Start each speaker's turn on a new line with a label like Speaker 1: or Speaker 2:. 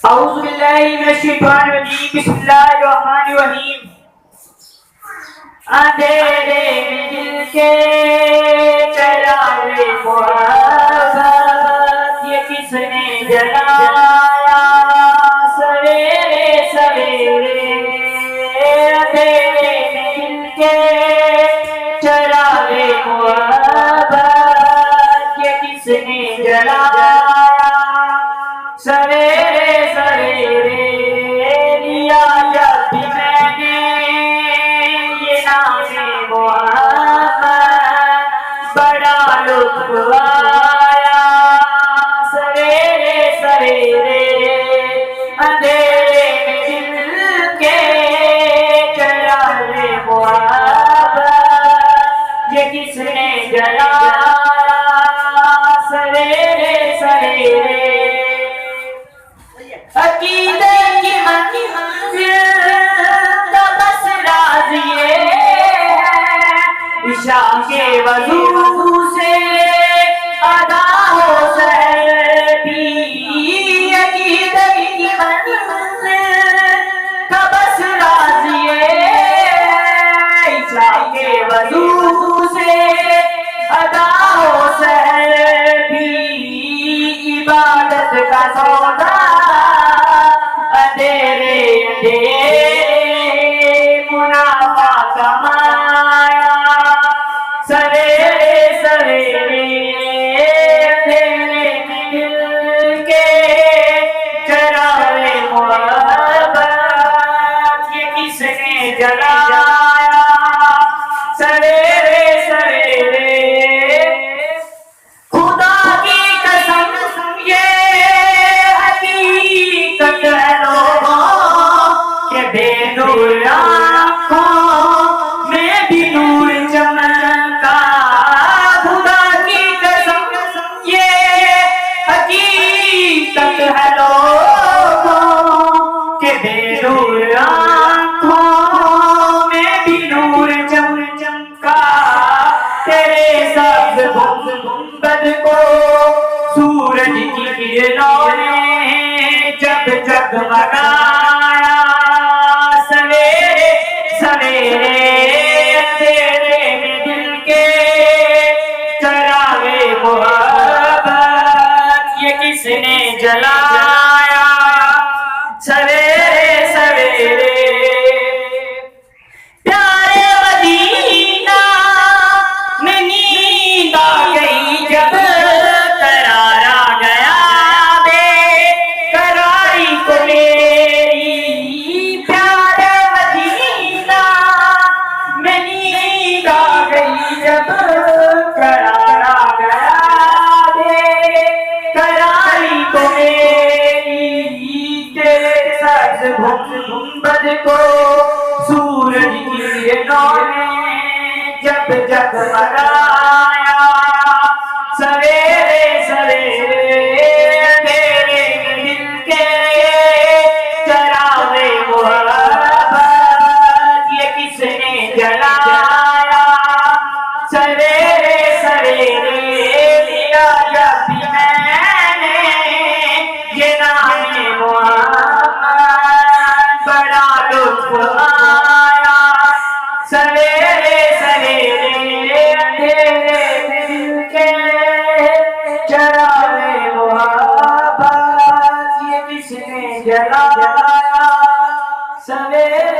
Speaker 1: اعوذ باللہ من الشیطان الرجیم بسم اللہ الرحمن الرحیم اندھیرے میں دل کے چراغ محبت یہ کس نے جلایا سویرے سویرے اندھیرے میں دل کے چراغ محبت یہ کس نے جلایا سویرے سویرے لیا جب بھی میں نے یہ نام محمد بڑا لطف آیا سویرے سویرے اندھیرے میں دل کے چراغ محبت یہ کس نے جلایا سویرے سویرے عقیدے کی منزل کا بس راز یہ ہے عشاء کے وضو سے ادا ہو سحر بھی عقیدے کی منزل کا بس راز یہ ہے عشاء کے وضو سے ادا ہو سحر بھی عبادت کا سودا اندھیرے منافع کمایا سویرے سویرے اندھیرے میں دل کے چراغ محبت یہ کس نے جلایا سویرے سویرے خدا کی قسم یہ حقیقت ہے بے نور آنکھوں میں بھی نور چمکا خدا کی قسم یہ حقیقت ہے لوگوں کہ بے نور آنکھوں میں بھی نور چمکا تیرے سبز گنبد کو سورج کی کرنوں نے جب جگمگایا سویرے سویرے اندھیرے میں دل کے چراغ محبت یہ کس نے جلایا سویرے سویرے پیارے مدینہ میں نیند آ گئی جب قرار آ گیا بے قراری کو میری پیارے مدینہ میں نیند آ گئی جب قرار آ گیا بے قراری کو میری تیرے سبز گنبد کو سورج کی کرنوں نے جب جگمگایا سویرے سویرے اندھیرے میں دل کے چراغ محبت یہ کس نے جلایا سویرے سویرے لیا جب بھی میں نے یہ نام محمد بڑا لطف آیا سویرے سویرے اندھیرے میں دل کے چراغ محبت یہ کس نے جلایا سویرے